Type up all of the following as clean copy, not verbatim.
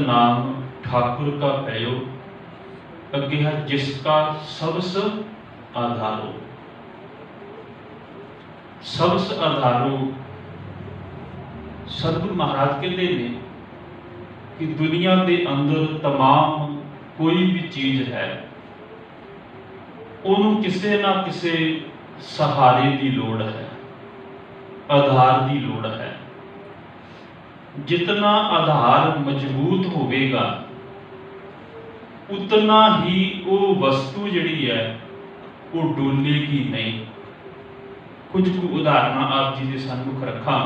नाम ठाकुर का पयो, अगे है जिसका सबस आधारो। सबस आधारो सतगुरु महाराज कहते हैं कि दुनिया के अंदर तमाम कोई भी चीज है उन्होंने किसी ना किसी सहारे की लोड़ है, आधार की लोड़ है। जितना आधार मजबूत होगा उतना ही वो वस्तु जिहड़ी है वो डोलेगी नहीं। कुछ उदाहरण आप जी के सन्मुख रखा।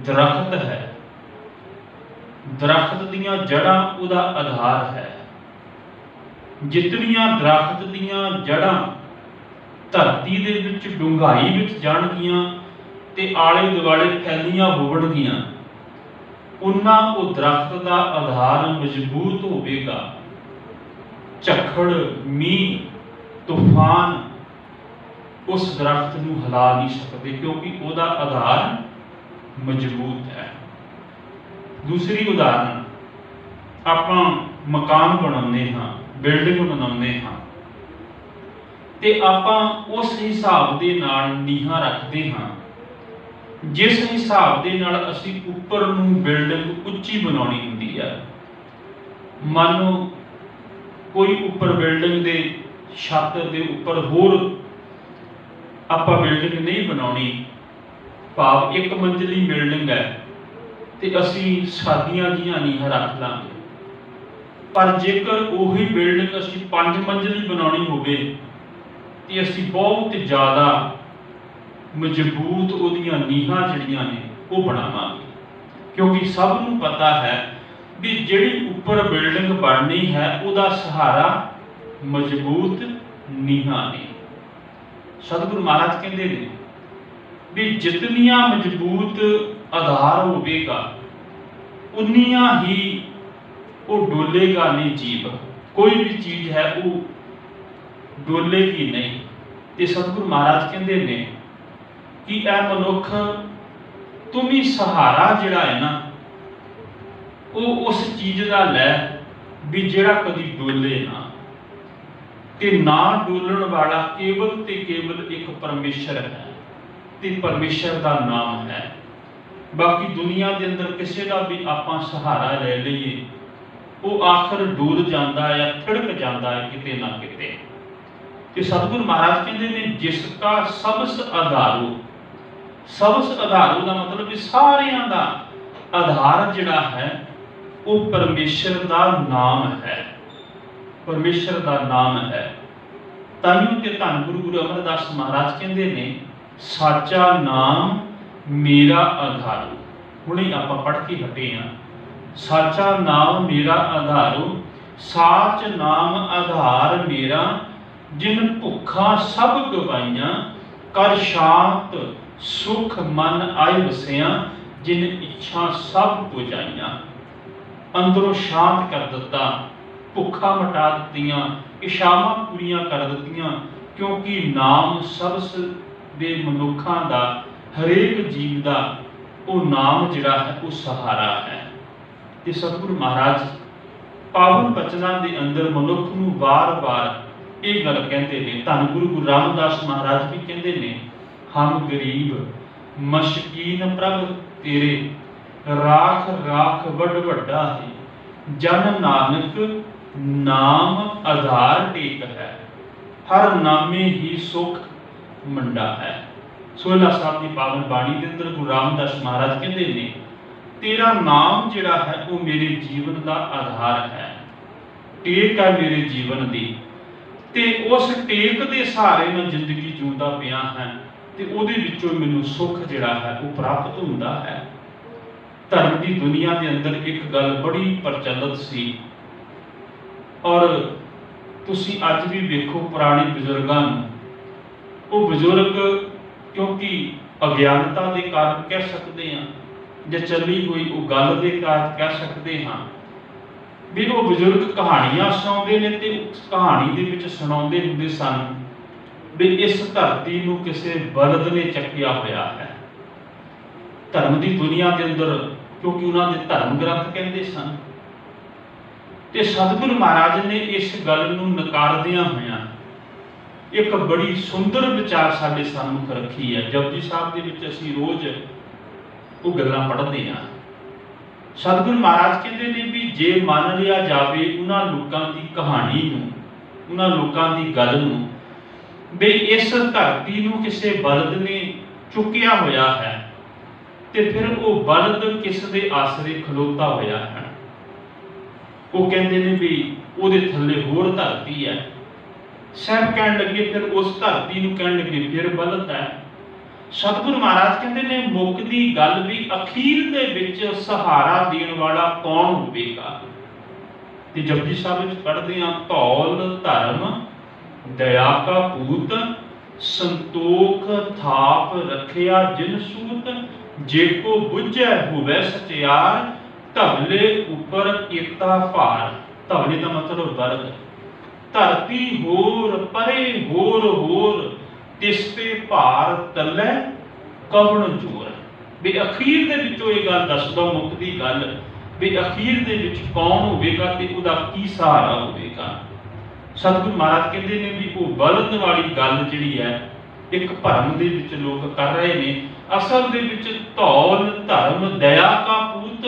दरख्त है, दरख्त दियां जड़ां उहदा आधार है। जितनियां दरख्त दियां जड़ां धरती दे विच डूंघाई विच जाणगियां ते आले दुआले फैलियां होवणगियां, उन्ना वो दरख्त का आधार मजबूत होगा। झक्खड़, मीह, तूफान उस दरख्त को हिला नहीं सकते क्योंकि उसका आधार मजबूत है। दूसरी उदाहरण, आपां मकान बनाने हाँ, बिल्डिंग बनाने हाँ, ते आपां उस हिसाब दे नाल नीहां रखते हाँ जिस हिसाब दे नाल असीं उपर नूं बिल्डिंग उच्ची बनाउणी हुंदी है। मान लो कोई उपर बिल्डिंग दे छत दे उपर होर आपां बिल्डिंग नहीं बनाउणी, भाव एक मंजिली बिल्डिंग है ते असीं सादियां जिहियां नीहां रख लांगे। पर जेकर उही बिल्डिंग असीं 5 मंजिली बनाउणी होवे ते असीं बहुत ज़्यादा मजबूत उहदियां नीहां जिहड़ियां ने वो बनावांगे, क्योंकि सबनूं पता है भी जिहड़ी उपर बिल्डिंग बननी है उहदा सहारा मजबूत नीहां ने। सतगुरु महाराज कहते हैं भी जितनियां मजबूत आधार होगा उन्नियां ही वो डोलेगा नहीं जीव। कोई भी चीज है वो डोलेगी नहीं। ते सतगुरु महाराज कहते हैं कि ऐ मनुख तुम ही सहारा जिहड़ा है ना वो उस चीज का लै भी जिहड़ा कभी डोले ना। ते ना डोलण वाला केवल ते केवल एक परमेश्वर है ते परमेश्वर का नाम है। बाकी दुनिया के अंदर किसी का भी आपां सहारा ले लईए वो आखिर डोल जाता है या थिड़क जाता है किते ना किते। ते सतगुरु महाराज कहते हैं जिसका सबस आधारो, सबस आधारो का मतलब भी सारियां दा आधार जिहड़ा है वो परमेश्वर का नाम है, परमेश्वर का नाम है। ताइयों ते धन गुरु गुरु अमरदास महाराज कहते हैं साचा नाम मेरा आधारो। हुणे आपां पढ़ के हटे हाँ, साचा नाम मेरा आधारो, साच नाम आधार मेरा, जिन भुखा सब गवाइयां, कर शांत सुख मन आए वसिया, जिन इच्छा सब बुझाइयां। अंदरों शांत कर दिता, भुखा मिटा दित्तियां, इच्छावां पूरियां कर दित्तियां, क्योंकि नाम सबस दे मनुखां दा, हरेक जीव दा वो नाम जिहड़ा है वो सहारा है। ते सतगुरु महाराज पावन बचनां दे अंदर मनुख नूं वार-वार ये गल कहते हैं। धन गुरु गुरु रामदास महाराज भी कहते हैं हम गरीब मशकीन प्रभ तेरे, राख राख वड वड्डा है, जन नानक नाम आधार टेक है, हर नामे ही सुख मंडा है। सोहला साहब की पावन बाणी के अंदर गुरु रामदास महाराज कहते हैं तेरा नाम जिहड़ा है वो मेरे जीवन का आधार है, टेक है मेरे जीवन की। ते उस टेक के सहारे मैं जिंदगी जींदा पिया है ते उहदे विचों मैनूं सुख जिहड़ा है वो प्राप्त हुंदा है। धर्म की दुनिया के अंदर एक गल बड़ी प्रचलित सी और तुसी अज भी वेखो पुराने बजुर्गां नूं, वो बजुर्ग क्योंकि अज्ञानता के कारण कह सकते हैं जे चली हुई वो गल के कारण कह सकते हाँ भी वो बजुर्ग कहानियां सुणाउंदे ने ते उस कहानी दे विच सुणाउंदे हुंदे सन भी इस धरती नूं किसी बलद ने चक्किया होया है। धर्म की दुनिया के अंदर क्योंकि उन्होंने धर्म ग्रंथ कहते सन। ते सतगुरु महाराज ने इस गल नूं नकारदियां होइयां एक बड़ी सुंदर विचार साडे सामूह रखी है। जपजी साहब दे विच असीं रोज वो गल्लां पढ़दे हां। सतगुरु महाराज कहते ने भी जे मान लिया जाए उन्हां लोकां दी कहानी नूं, उन्हां लोकां दी गल नूं भी इस धरती नूं किसी बलद ने चुकिया होया है, ते फिर वो बलद किस दे आसरे खलोता होया है। वो कहते हैं भी उहदे थल्ले होर धरती है। साहब कह लगे फिर उस धरती नूं कह लगे फिर बलद है। सतगुरु महाराज कहते ने मुक्ति गल भी अखीर दे विच सहारा देण वाला कौन होवेगा। ते जपजी साहब विच पढ़दे हां धौल धर्म दया का पूत संतोख थाप रखिया जिन सूत जेको बुझै होवे सचियार धवले ऊपर कीता भार। धवले का मतलब वर्ग। धरती होर परे होर होर तिसते भार तले कवण जोर। भी अखीर दे विचों ये गल दसदा मुक्ति गल भी अखीर दे विच कौन होवेगा ते उहदा की सहारा होवेगा। सतगुरु महाराज कहते ने भी वो बलद वाली गल जिहड़ी है एक भरम दे विच लोग कर रहे ने। असल दे विच धौल धर्म दया का पूत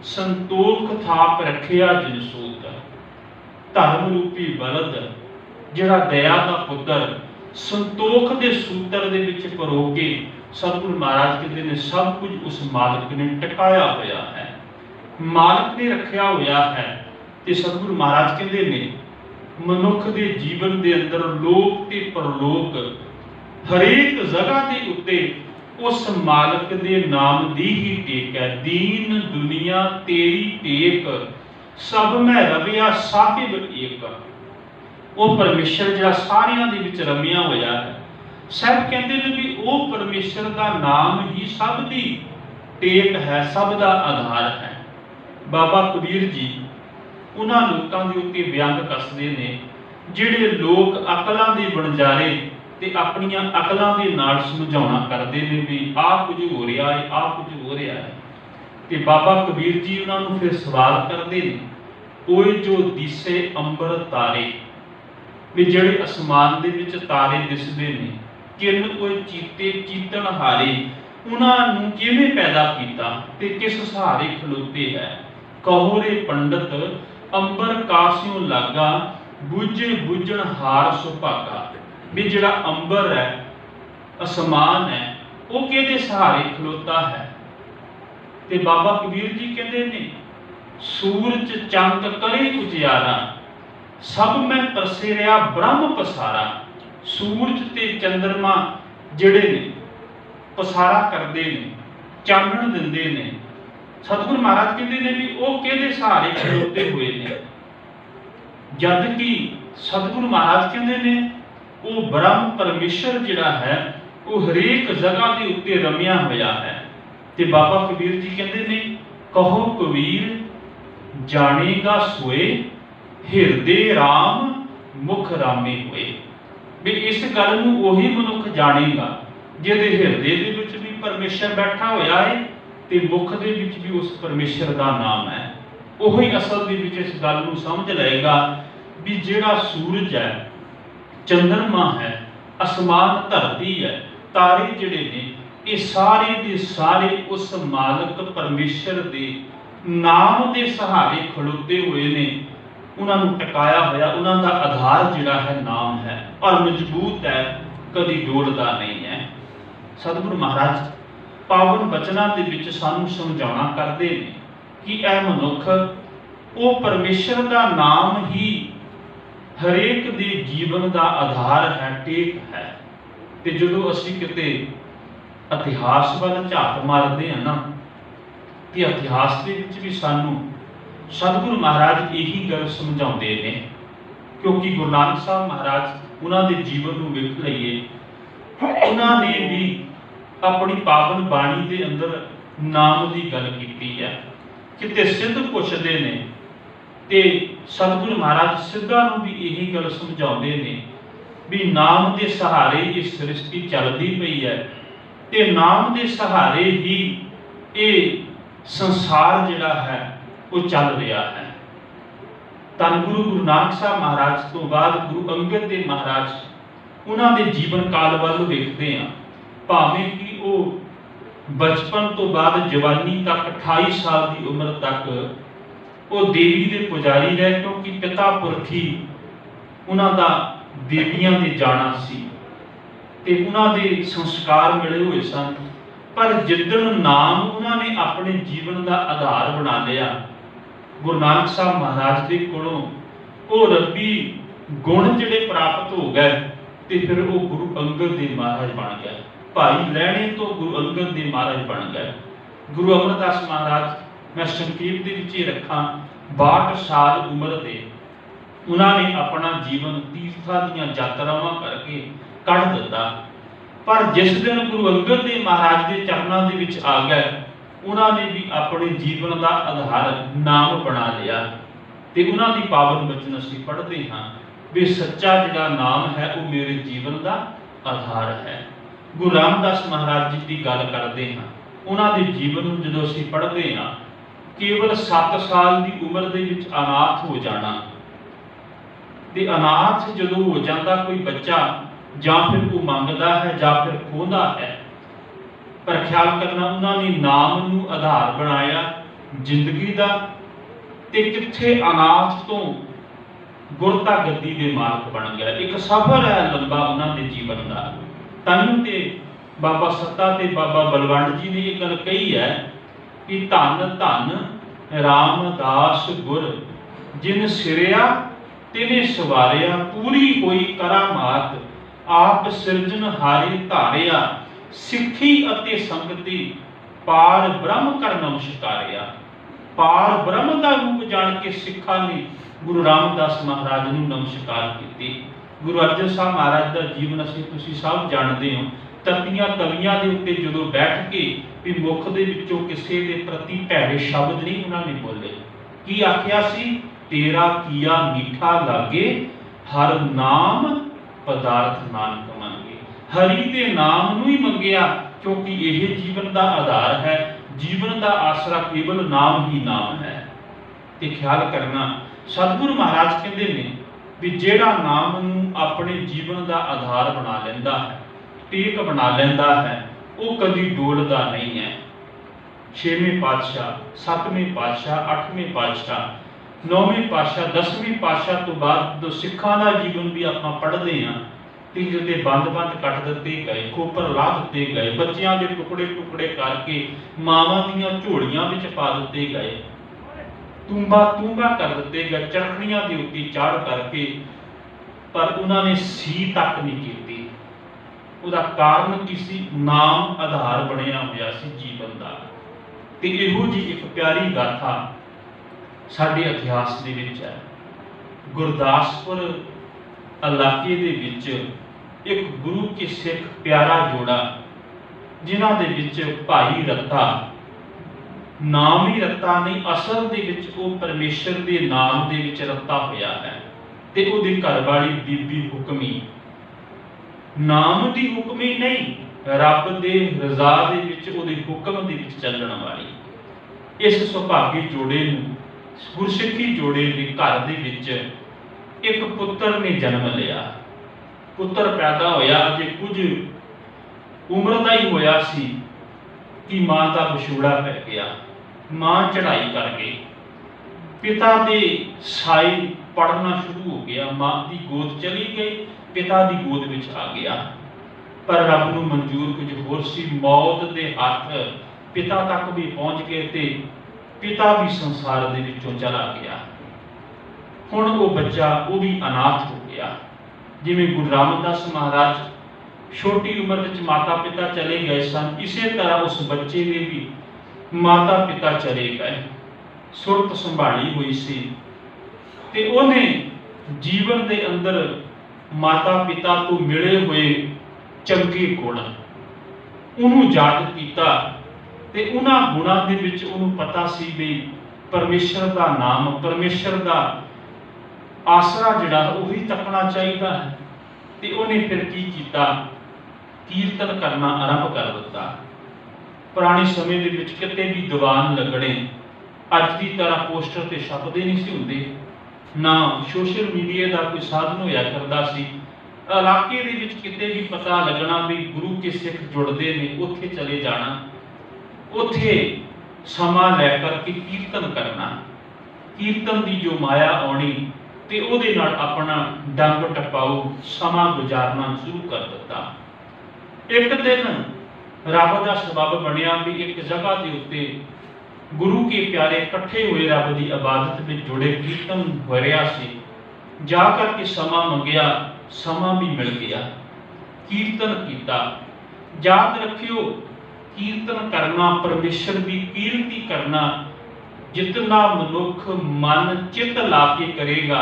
संतोख थाप रखिया जिन सूत। धर्म रूपी बलद जिहड़ा दया का पुत्र संतोख के सूत्र दे विच परो के सतगुरु महाराज कहते हैं सब कुछ उस मालिक ने टिकाया होया है, मालिक ने रखिया होया है। ते सतगुरु महाराज कहते हैं मनुख के जीवन के अंदर लोक ते परलोक हरेक जगह के उत्ते उस मालिक दे नाम दी ही टेक है। दीन दुनिया तेरी टेक सब में रविया साहिब एक। वो परमेश्वर जिहड़ा सारियां दे विच रमिया होया है। सब कहते हैं कि वो परमेश्वर का नाम ही सब दी टेक है, सब का आधार है। बाबा कबीर जी उन्हां लोकां दे उत्ते व्यंग कसदे ने जिहड़े लोग अकलां दे बनजारे ते अपनियां अकलां दे नाल समझाउणा करदे ने भी आ कुछ हो रहा है, आ कुछ हो रहा है। ते बाबा कबीर जी उन्हां नूं फिर सवाल करदे ने ओए जो दिसे अंबर तारे भी जिहड़े आसमान दे विच तारे दिसदे ने किन कोई चीते चीतन हारे उन्हां नूं किवें पैदा कीता ते किस सहारे खलोते है। कहो रे पंडित अंबर कासियों लागा बुझे बुझण हार सुभागा। भी जिहड़ा अंबर है आसमान है वो किहदे सहारे खलोता है। ते बाबा कबीर जी कहते ने सूरज चंद करे उजियारा सब में प्रसेरिया ब्रह्म पसारा। सूरज ते चंद्रमा जिहड़े ने पसारा करते ने चानण दिंदे ने। सतगुरु महाराज कहते ने भी वो किहदे सहारे खलोते हुए ने। जद कि सतगुरु महाराज कहते ने वो ब्रह्म परमेश्वर जिहड़ा है वो हरेक जगह के उत्ते रमिया होया है। ते बाबा कबीर जी कहते ने कहो कबीर जानेगा सोए हिरदे राम मुख रामे हुए। भी इस गल नूं ओही मनुख जानेगा जिहदे हिरदे दे विच भी परमेश्वर बैठा होया है ते मुख दे विच भी उस परमेश्वर का नाम है। ओही असल दे विच इस गल नूं समझ लएगा भी जिहड़ा सूरज है चंद्रमा है आसमान धरती है तारे जिहड़े ने ये सारे दे सारे उस मालिक परमेश्वर दे नाम दे सहारे खड़ोते हुए ने। उन्होंने टिकाया होया उन्हों का आधार जिहड़ा है नाम है और मजबूत है, कभी डोलदा नहीं है। सतगुरु महाराज पावन बचना दे विच सानू समझाउणा करदे ने कि यह मनुख वो परमेश्वर का नाम ही हरेक दे जीवन का आधार है, टेक है। ते जदों असीं किते इतिहास वाल झात मारदे हां ना ते इतिहास दे विच भी सानू सतगुरु महाराज यही गल समझाउंदे ने। क्योंकि गुरु नानक साहब महाराज उन्होंने जीवन को वेख लईए उन्होंने भी अपनी पावन बाणी के अंदर नाम की गल की है। किते सिद्ध पुछदे ने ते सतगुरु महाराज सिद्धा नूं भी यही गल समझाउंदे ने भी नाम के सहारे ये सृष्टि चलती पई है ते नाम के सहारे ही ये ਸੰਸਾਰ ਜਿਹੜਾ ਹੈ ਉਹ ਚੱਲ ਰਿਹਾ ਹੈ। ਧੰਨ ਗੁਰੂ ਨਾਨਕ ਸਾਹਿਬ ਮਹਾਰਾਜ ਤੋਂ ਬਾਅਦ ਗੁਰੂ ਅੰਗਦ ਦੇਵ ਮਹਾਰਾਜ, ਉਹਨਾਂ ਦੇ ਜੀਵਨ ਕਾਲ ਵੱਲ ਵੇਖਦੇ ਹਾਂ, ਭਾਵੇਂ ਕਿ ਉਹ ਬਚਪਨ ਤੋਂ ਬਾਅਦ ਜਵਾਨੀ ਤੱਕ 28 ਸਾਲ ਦੀ ਉਮਰ ਤੱਕ ਉਹ ਦੇਵੀ ਦੇ ਪੁਜਾਰੀ ਰਹੇ, ਕਿਉਂਕਿ ਪਿਤਾ ਪੁਰਖੀ ਉਹਨਾਂ ਦਾ ਦੇਵੀਆਂ ਦੇ ਜਾਣਾ ਸੀ ਤੇ ਉਹਨਾਂ ਦੇ ਸੰਸਕਾਰ ਮਿਲੇ ਹੋਏ ਸਨ। ਪਰ ਜਿੱਦਣ ਨਾਮ ਉਹਨਾਂ ਨੇ ਆਪਣੇ ਜੀਵਨ ਦਾ ਆਧਾਰ ਬਣਾ ਲਿਆ, ਗੁਰੂ ਨਾਨਕ ਸਾਹਿਬ ਮਹਾਰਾਜ ਦੇ ਕੋਲੋਂ ਉਹ ਰੱਬੀ ਗੁਣ ਜਿਹੜੇ ਪ੍ਰਾਪਤ ਹੋ ਗਏ ਤੇ ਫਿਰ ਉਹ ਗੁਰੂ ਅੰਗਦ ਦੇਵ ਮਹਾਰਾਜ ਬਣ ਗਏ। ਭਾਈ ਲਹਿਣੇ ਤੋਂ ਗੁਰੂ ਅੰਗਦ ਦੇਵ ਮਹਾਰਾਜ ਬਣ ਗਏ। ਗੁਰੂ ਅਮਰਦਾਸ ਮਹਾਰਾਜ, ਮੈਂ ਸੰਖੇਪ ਦੇ ਵਿੱਚ ਹੀ ਰੱਖਾਂ, 62 ਸਾਲ ਉਮਰ ਦੇ ਉਹਨਾਂ ਨੇ ਆਪਣਾ ਜੀਵਨ ਤੀਰਥਾਂ ਦੀਆਂ ਯਾਤਰਾਵਾਂ ਕਰਕੇ ਕੱਢ ਦਿੱਤਾ। ਪਰ ਜਿਸ ਦਿਨ ਗੁਰੂ ਅੰਗਦ ਦੇਵ ਮਹਾਰਾਜ ਦੇ ਚਰਨਾਂ ਦੇ ਵਿੱਚ ਆ ਗਏ, ਉਹਨਾਂ ਨੇ ਵੀ ਆਪਣੇ ਜੀਵਨ ਦਾ ਆਧਾਰ ਨਾਮ ਬਣਾ ਲਿਆ ਤੇ ਉਹਨਾਂ ਦੀ ਪਾਵਨ ਬਚਨ ਅਸੀਂ ਪੜ੍ਹਦੇ ਹਾਂ ਵੀ ਸੱਚਾ ਜਿਹੜਾ ਨਾਮ ਹੈ ਉਹ ਮੇਰੇ ਜੀਵਨ ਦਾ ਆਧਾਰ ਹੈ। ਗੁਰੂ ਰਾਮਦਾਸ ਮਹਾਰਾਜ ਜੀ ਦੀ ਗੱਲ ਕਰਦੇ ਹਾਂ, ਉਹਨਾਂ ਦੇ ਜੀਵਨ ਨੂੰ ਜਦੋਂ ਅਸੀਂ ਪੜ੍ਹਦੇ ਹਾਂ, ਕੇਵਲ 7 ਸਾਲ ਦੀ ਉਮਰ ਦੇ ਵਿੱਚ ਅਨਾਥ ਹੋ ਜਾਣਾ, ਤੇ ਅਨਾਥ ਜਦੋਂ ਹੋ ਜਾਂਦਾ ਕੋਈ ਬੱਚਾ, ਜਾਂ ਫਿਰ ਉਹ ਮੰਗਦਾ ਹੈ ਜਾਂ ਫਿਰ ਖੋਹਦਾ ਹੈ, ਪਰ ਖਿਆਲ ਕਰਨਾ ਉਹਨਾਂ ਨੇ ਨਾਮ ਨੂੰ ਆਧਾਰ ਬਣਾਇਆ ਜ਼ਿੰਦਗੀ ਦਾ, ਤੇ ਕਿੱਥੇ ਅਨਾਥ ਤੋਂ ਗੁਰਤਾ ਗੱਦੀ ਦੇ ਮਾਲਕ ਬਣ ਗਿਆ। ਇੱਕ ਸਫ਼ਰ ਹੈ ਲੰਬਾ ਉਹਨਾਂ ਦੇ ਜੀਵਨ ਦਾ। ਤਨ ਤੇ ਬਾਬਾ ਸੱਤਾ ਤੇ ਬਾਬਾ ਬਲਵੰਡ ਜੀ ਨੇ ਇਹ ਗੱਲ ਕਹੀ ਹੈ ਕਿ ਧੰਨ ਧੰਨ ਰਾਮਦਾਸ ਗੁਰ, ਜਿਨ ਸਿਰਿਆ ਤਿਨੇ ਸਵਾਰਿਆ, ਪੂਰੀ ਹੋਈ ਕਰਾਮਾਤ, ਆਪ ਸਿਰਜਣਹਾਰੇ ਧਾਰਿਆ, ਸਿੱਖੀ ਅਤੇ ਸੰਗਤੀ, ਪਾਰ ਬ੍ਰਹਮ ਕਰ ਨਮਸਕਾਰਿਆ। ਪਾਰ ਬ੍ਰਹਮ ਦਾ ਰੂਪ ਜਾਣ ਕੇ ਸਿੱਖਾਂ ਨੇ ਗੁਰੂ ਰਾਮਦਾਸ ਮਹਾਰਾਜ ਨੂੰ ਨਮਸਕਾਰ ਕੀਤੀ। ਗੁਰੂ ਅਰਜਨ ਸਾਹਿਬ ਮਹਾਰਾਜ ਦਾ ਜੀਵਨ ਅਸੀਂ ਤੁਸੀਂ ਸਭ ਜਾਣਦੇ ਹੋ। ਤਪੀਆਂ ਤਵੀਆਂ ਦੇ ਉੱਤੇ ਜਦੋਂ ਬੈਠ ਕੇ ਵੀ ਮੁਖ ਦੇ ਵਿੱਚੋਂ ਕਿਸੇ ਦੇ ਪ੍ਰਤੀ ਭੈੜੇ ਸ਼ਬਦ ਨਹੀਂ ਉਹਨਾਂ ਨੇ ਬੋਲੇ। ਕੀ ਆਖਿਆ ਸੀ? ਤੇਰਾ ਕੀਆ ਮੀਠਾ ਲਾਗੇ, ਹਰ ਨਾਮ ਪਦਾਰਥ ਨਾਨਕ ਮੰਗੇ। ਹਰੀ ਦੇ ਨਾਮ ਨੂੰ ਹੀ ਮੰਗਿਆ, ਕਿਉਂਕਿ ਇਹ ਜੀਵਨ ਦਾ ਆਧਾਰ ਹੈ। ਜੀਵਨ ਦਾ ਆਸਰਾ ਕੇਵਲ ਨਾਮ ਹੀ ਨਾਮ ਹੈ। ਤੇ ਖਿਆਲ ਕਰਨਾ, ਸਤਿਗੁਰੂ ਮਹਾਰਾਜ ਕਹਿੰਦੇ ਨੇ ਵੀ ਜਿਹੜਾ ਨਾਮ ਨੂੰ ਆਪਣੇ ਜੀਵਨ ਦਾ ਆਧਾਰ ਬਣਾ ਲੈਂਦਾ ਹੈ, ਟੇਕ ਬਣਾ ਲੈਂਦਾ ਹੈ, ਉਹ ਕਦੀ ਡੋਲਦਾ ਨਹੀਂ ਹੈ। 6ਵੇਂ ਪਾਤਸ਼ਾਹ, 7ਵੇਂ ਪਾਤਸ਼ਾਹ, 8ਵੇਂ ਪਾਤਸ਼ਾਹ, 9ਵੇਂ ਪਾਤਸ਼ਾਹ, 10ਵੇਂ ਪਾਤਸ਼ਾਹ ਤੋਂ ਬਾਅਦ ਜਦੋਂ ਸਿੱਖਾਂ ਦਾ ਜੀਵਨ ਵੀ ਆਪਾਂ ਪੜ੍ਹਦੇ ਹਾਂ, ਤੀਰ ਦੇ ਬੰਦ-ਬੰਦ ਕੱਟ ਦਿੱਤੇ ਗਏ, ਖੋਪਰ ਲਾਹ ਦਿੱਤੇ ਗਏ, ਬੱਚਿਆਂ ਦੇ ਟੁਕੜੇ ਟੁਕੜੇ ਕਰਕੇ ਮਾਵਾਂ ਦੀਆਂ ਝੋਲੀਆਂ ਵਿੱਚ ਪਾ ਦਿੱਤੇ ਗਏ, ਤੂੰਬਾ ਕਰ ਦਿੱਤੇ ਗਏ, ਚਰਖੜੀਆਂ ਦੇ ਉੱਤੇ ਚਾੜ ਕਰਕੇ, ਪਰ ਉਹਨਾਂ ਨੇ ਸੀ ਤੱਕ ਨਹੀਂ ਕੀਤੀ। ਉਹਦਾ ਕਾਰਨ ਕੀ ਸੀ? ਨਾਮ ਆਧਾਰ ਬਣਿਆ ਹੋਇਆ ਸੀ ਜੀਵਨ ਦਾ। ਤੇ ਇਹੋ ਜਿਹੀ ਇੱਕ ਪਿਆਰੀ ਗਾਥਾ ਸਾਡੇ ਇਤਿਹਾਸ ਦੇ ਵਿੱਚ ਹੈ। ਗੁਰਦਾਸਪੁਰ ਇਲਾਕੇ ਦੇ ਵਿੱਚ ਇੱਕ ਗੁਰੂ ਕੀ ਸਿੱਖ ਪਿਆਰਾ ਜੋੜਾ, ਜਿਨ੍ਹਾਂ ਦੇ ਵਿੱਚ ਭਾਈ ਰੱਤਾ, ਨਾਮ ਹੀ ਰੱਤਾ ਨਹੀਂ, ਅਸਲ ਦੇ ਵਿੱਚ ਉਹ ਪਰਮੇਸ਼ਰ ਦੇ ਨਾਮ ਦੇ ਵਿੱਚ ਰੱਤਾ ਹੋਇਆ ਹੈ, ਤੇ ਉਹਦੀ ਘਰਵਾਲੀ ਬੀਬੀ ਹੁਕਮੀ। ਨਾਮ ਦੀ ਹੁਕਮੀ ਨਹੀਂ, ਰੱਬ ਦੇ ਰਜ਼ਾ ਦੇ ਵਿੱਚ, ਉਹਦੇ ਹੁਕਮ ਦੇ ਵਿੱਚ ਚੱਲਣ ਵਾਲੀ। ਇਸ ਸੁਭਾਗੀ ਜੋੜੇ ਨੂੰ, ਗੁਰਸਿੱਖੀ ਜੋੜੇ ਦੇ ਘਰ ਦੇ ਵਿੱਚ ਇੱਕ ਪੁੱਤਰ ਨੇ ਜਨਮ ਲਿਆ। ਪੁੱਤਰ ਪੈਦਾ ਹੋਇਆ, ਜੇ ਕੁਝ ਉਮਰ ਦਾ ਹੀ ਹੋਇਆ ਸੀ ਕਿ ਮਾਂ ਦਾ ਵਿਛੋੜਾ ਪੈ ਗਿਆ। ਮਾਂ ਚੜ੍ਹਾਈ ਕਰ ਗਈ, ਪਿਤਾ ਦੇ ਸਾਏ ਪੜਨਾ ਸ਼ੁਰੂ ਹੋ ਗਿਆ। ਮਾਂ ਦੀ ਗੋਦ ਚਲੀ ਗਈ, ਪਿਤਾ ਦੀ ਗੋਦ ਵਿੱਚ ਆ ਗਿਆ, ਪਰ ਰੱਬ ਨੂੰ ਮਨਜ਼ੂਰ ਕੁਝ ਹੋਰ ਸੀ। ਮੌਤ ਦੇ ਹੱਥ ਪਿਤਾ ਤੱਕ ਵੀ ਪਹੁੰਚ ਗਏ ਤੇ ਪਿਤਾ ਵੀ ਸੰਸਾਰ ਦੇ ਵਿੱਚੋਂ ਚਲਾ ਗਿਆ। ਹੁਣ ਉਹ ਬੱਚਾ, ਉਹ ਵੀ ਅਨਾਥ ਹੋ ਗਿਆ। ਜਿਵੇਂ ਗੁਰੂ ਰਾਮਦਾਸ ਮਹਾਰਾਜ ਛੋਟੀ ਉਮਰ ਵਿੱਚ ਮਾਤਾ ਪਿਤਾ ਚਲੇ ਗਏ ਸਨ, ਇਸੇ ਤਰ੍ਹਾਂ ਉਸ ਬੱਚੇ ਦੇ ਵੀ ਮਾਤਾ ਪਿਤਾ ਚਲੇ ਗਏ। ਸੁਰਤ ਸੰਭਾਲੀ ਹੋਈ ਸੀ ਤੇ ਉਹਨੇ ਜੀਵਨ ਦੇ ਅੰਦਰ ਮਾਤਾ ਪਿਤਾ ਤੋਂ ਮਿਲੇ ਹੋਏ ਚੰਗੇ ਗੁਣ ਉਹਨੂੰ ਯਾਦ ਕੀਤਾ, ਤੇ ਉਹਨਾਂ ਗੁਣਾਂ ਦੇ ਵਿੱਚ ਉਹਨੂੰ ਪਤਾ ਸੀ ਵੀ ਪਰਮੇਸ਼ਰ ਦਾ ਨਾਮ, ਪਰਮੇਸ਼ਰ ਦਾ ਆਸਰਾ ਜਿਹੜਾ ਉਹੀ ਤੱਕਣਾ ਚਾਹੀਦਾ ਹੈ। ਤੇ ਉਹਨੇ ਫਿਰ ਕੀ ਕੀਤਾ? ਕੀਰਤਨ ਕਰਨਾ ਆਰੰਭ ਕਰ ਦਿੱਤਾ। पुराने समय दे विच किते भी दीवान लगने अज की तरह पोस्टर ते छपदे नहीं सी हुंदे, ना सोशल मीडिया का कोई साधन होया करदा सी। इलाके दे विच किते भी पता लगना भी गुरु के सिख जुड़ते ने, उत्थे चले जाना, उत्थे समा लैकर के कीर्तन करना, कीर्तन की जो माया आनी ते उहदे नाल अपना डंग टपाऊ समा गुजारना शुरू कर दिता। एक दिन रब का सबब बनिया भी एक जगह के उत्ते गुरु के प्यारे इकट्ठे हुए रब की इबादत में जुड़े, कीर्तन हो रहा सी। जा करके समा मंगिया, समा भी मिल गया, कीर्तन किया। याद रखियो, कीर्तन करना, परमेश्वर की कीर्ति करना, जितना मनुख मन चित ला के करेगा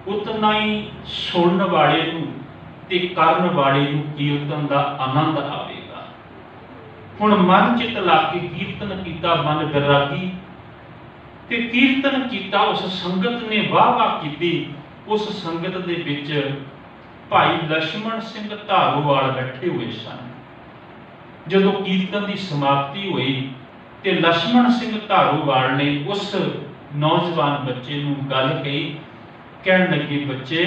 उतना ही सुनने वाले ते करन वाले कीर्तन का आनंद आवेगा। हुण मन चित ला के कीर्तन किया, मन विरागी ते कीर्तन किया, उस संगत ने वाह वाह की। उस संगत दे विच भाई लक्ष्मण सिंह धारोवाल बैठे हुए सन। जदों कीर्तन की समाप्ति हुई ते लक्ष्मण सिंह धारोवाल ने उस नौजवान बच्चे नूं गल कही, कहण लगे, बच्चे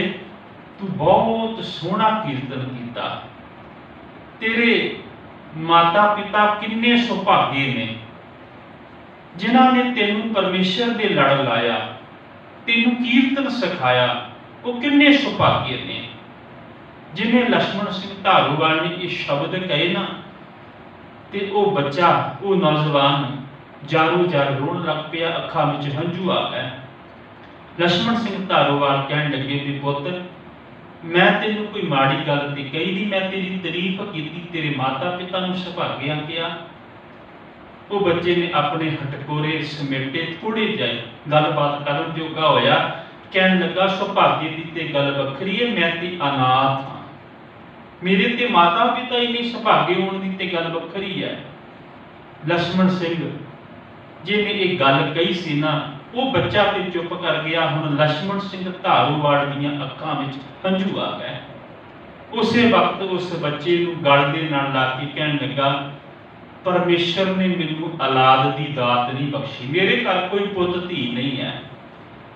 तू बहुत सोहना कीर्तन किया, तेरे माता पिता किन्ने सुभागे ने जिन्हां ने तेनू परमेश्वर दे लड़ लाया, तेनू कीर्तन सिखाया, वो किन्ने सुभागे ने। जिन्हें लक्ष्मण सिंह धारोवाल ने ये शब्द कहे ना, ते वो बच्चा, वो नौजवान जारो जार रोन लग पिया, अखां विच हंझू आ गए। लक्ष्मण सिंह धारोवाल कहण लगे भी पुत्र, मैं तेनू कोई माड़ी गल ते कही नहीं, मैं तेरी तारीफ की, तेरे माता पिता नूं सुभागिया किया। वो बच्चे ने अपने हटकोरे समेटे, थोड़े जाए गलबात करन जोगा होया, कहण लगा सुभागे दी ते गल वखरी है, मैं ते अनाथ हाँ, मेरे ते माता पिता ही नहीं सुभागे होने दी ते गल वखरी है। लक्ष्मण सिंह जिन्हें एक गल कही सी ना, वो बच्चा ते चुप कर गया। हुण लक्ष्मण सिंह धारोवाल दीआं अखां विच हंझू आ गए। उसे वक्त उस बच्चे नूं गल दे नाल ला के कहण लगा, परमेश्वर ने मैनूं औलाद की दात नहीं बख्शी, मेरे घर कोई पुत धी नहीं है,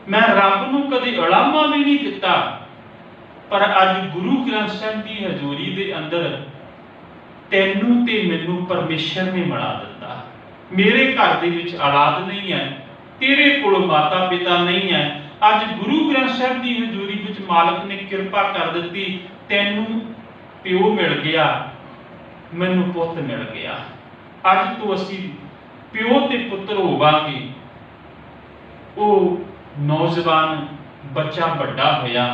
मैं रब नूं कदे उलामा भी नहीं दिता, पर अज गुरु ग्रंथ साहिब की हजूरी दे अंदर तैनूं ते मैनूं परमेश्वर ने मिला दिता। मेरे घर दे विच औलाद नहीं है, तेरे कोल माता पिता नहीं है, अज गुरु ग्रंथ साहिब की हजूरी विच मालक ने किरपा कर दी, तैनूं प्यो मिल गया, मैनूं पुत मिल गया। अज तो असीं प्यो ते पुत्र होवांगे। वो नौजवान बच्चा बड़ा होया,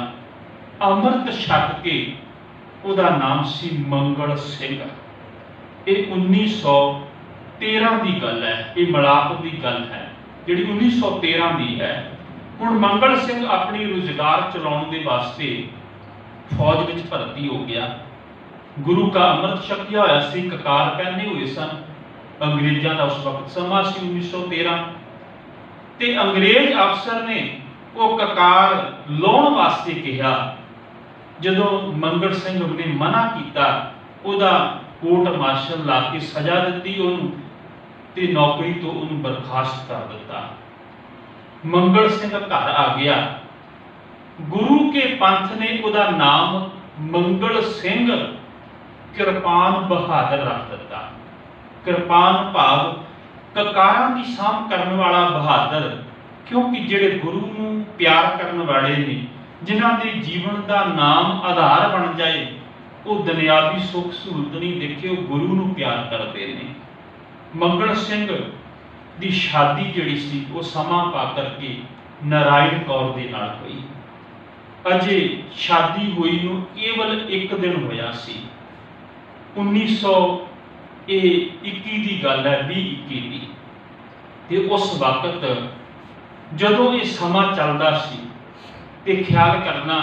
अमृत छक के, उहदा नाम सी मंगल सिंह। ये 1913 की गल है, ये मलाप की गल है जिहड़ी 1913 की है। हुण मंगल सिंह अपनी रोजगार चलाउण दे वास्ते फौज विच भर्ती हो गया। गुरु का अमृत छकिया होया सी, ककार पहने हुए सन। अंग्रेजों का उस वक्त समा सी 1913, ते अंग्रेज अफसर ने वो ककार लाउण वास्ते कहा। जदों मंगल सिंह ने मना किया, उहदा कोर्ट मार्शल ला के सजा दी, उहनूं ते नौकरी तो उन्होंने बर्खास्त कर दिता। मंगल सिंह घर आ गया। गुरु के पंथ ने उहदा नाम मंगल सिंह कृपान बहादुर रख दिता। कृपान भाव ककारां की सांभ करने वाला बहादुर, क्योंकि जिहड़े गुरु नूं प्यार करने वाले ने, जिन्हां दे जीवन का नाम आधार बन जाए, वो दुनियावी सुख सहूलत नहीं देखे, वो गुरु नूं प्यार करते हैं। मंगल सिंह की शादी जिहड़ी सी वो समा पा करके नारायण कौर दे नाल हुई। अजे शादी हुई नूं केवल एक दिन होया सी। 1921 की गल है, 2021 की। ते उस वक्त जदों ये समा चलदा सी ते ख्याल करना,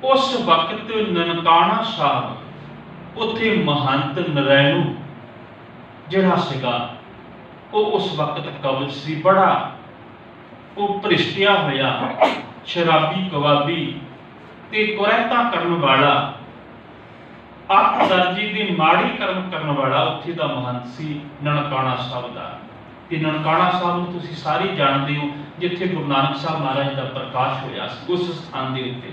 उस वक्त ननकाना साहब उत्थे महंत नरैणू जिहड़ा सीगा, वो उस वक्त कब्ज सी। बड़ा वो भ्रिष्टिया होया, शराबी कबाबी ते कुरैता करन वाला, ਅੱਠ ਦਰਜੇ ਦੇ ਮਾੜੇ ਕਰਮ ਕਰਨ ਵਾਲਾ ਉੱਥੇ ਦਾ ਮਹੰਤ ਸੀ ਨਨਕਾਣਾ ਸਾਹਿਬ ਦਾ। ਤੇ ਨਨਕਾਣਾ ਸਾਹਿਬ ਨੂੰ ਤੁਸੀਂ ਸਾਰੇ ਜਾਣਦੇ ਹੋ, ਜਿੱਥੇ ਗੁਰੂ ਨਾਨਕ ਸਾਹਿਬ ਮਹਾਰਾਜ ਦਾ ਪ੍ਰਕਾਸ਼ ਹੋਇਆ ਸੀ। ਉਸ ਸਥਾਨ ਦੇ ਉੱਤੇ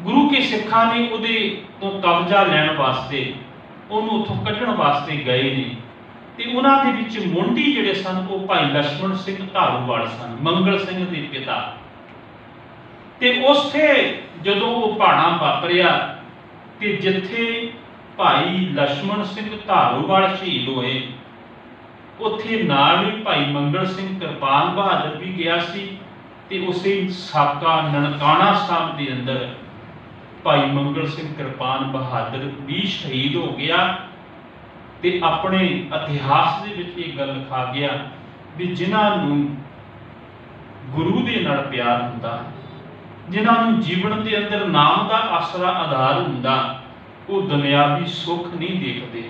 ਗੁਰੂ ਕੇ ਸਿੱਖਾਂ ਨੇ ਉਹਦੇ ਤੋਂ ਕਬਜ਼ਾ ਲੈਣ ਵਾਸਤੇ, ਉਹਨੂੰ ਉੱਥੋਂ ਕੱਢਣ ਵਾਸਤੇ ਗਏ ਨੇ। ਤੇ ਉਹਨਾਂ ਦੇ ਵਿੱਚ ਮੁੰਡੀ ਜਿਹੜੇ ਸਨ ਉਹ ਭਾਈ ਲਛਮਣ ਸਿੰਘ ਧਾਰੂਵਾਲ ਸਨ, ਮੰਗਲ ਸਿੰਘ ਦੇ ਪਿਤਾ। ਤੇ ਉਸੇ ਜਦੋਂ ਉਹ ਭਾਣਾ ਵਾਪਰਿਆ ਤੇ ਜਿੱਥੇ ਭਾਈ ਲਛਮਣ ਸਿੰਘ ਧਾਰੂਵਾਲ ਸ਼ਹੀਦ ਹੋਏ, ਉੱਥੇ ਨਾਲ ਹੀ ਭਾਈ ਮੰਗਲ ਸਿੰਘ ਕਿਰਪਾਨ ਬਹਾਦਰ ਵੀ ਗਿਆ ਸੀ। ਤੇ ਉਸੇ ਸਾਕਾ ਨਨਕਾਣਾ ਸਾਹਿਬ ਦੇ ਅੰਦਰ ਭਾਈ ਮੰਗਲ ਸਿੰਘ ਕਿਰਪਾਨ ਬਹਾਦਰ ਵੀ ਸ਼ਹੀਦ ਹੋ ਗਿਆ। ਤੇ ਆਪਣੇ ਇਤਿਹਾਸ ਦੇ ਵਿੱਚ ਇਹ ਗੱਲ ਲਿਖਾ ਗਿਆ ਵੀ ਜਿਨ੍ਹਾਂ ਨੂੰ ਗੁਰੂ ਦੇ ਨਾਲ ਪਿਆਰ ਹੁੰਦਾ, ਜਿਨ੍ਹਾਂ ਨੂੰ ਜੀਵਨ ਦੇ ਅੰਦਰ ਨਾਮ ਦਾ ਆਸਰਾ ਆਧਾਰ ਹੁੰਦਾ, ਉਹ ਦੁਨਿਆਵੀ ਸੁੱਖ ਨਹੀਂ ਦੇਖਦੇ,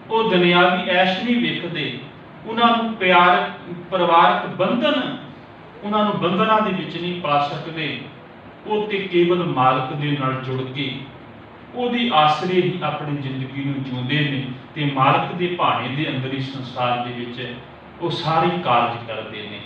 ਉਹ ਦੁਨਿਆਵੀ ਐਸ਼ ਨਹੀਂ ਵੇਖਦੇ। ਉਹਨਾਂ ਨੂੰ ਪਿਆਰ ਪਰਿਵਾਰਕ ਬੰਧਨ, ਉਹਨਾਂ ਨੂੰ ਬੰਧਨਾਂ ਦੇ ਵਿੱਚ ਨਹੀਂ ਪਾ ਸਕਦੇ। ਉਹ ਤੇ ਕੇਵਲ ਮਾਲਕ ਦੇ ਨਾਲ ਜੁੜ ਕੇ ਉਹਦੀ ਆਸਰੇ ਹੀ ਆਪਣੀ ਜ਼ਿੰਦਗੀ ਨੂੰ ਜਿਉਂਦੇ ਨੇ ਤੇ ਮਾਲਕ ਦੇ ਭਾਣੇ ਦੇ ਅੰਦਰ ਹੀ ਸੰਸਾਰ ਦੇ ਵਿੱਚ ਉਹ ਸਾਰੇ ਕਾਰਜ ਕਰਦੇ ਨੇ।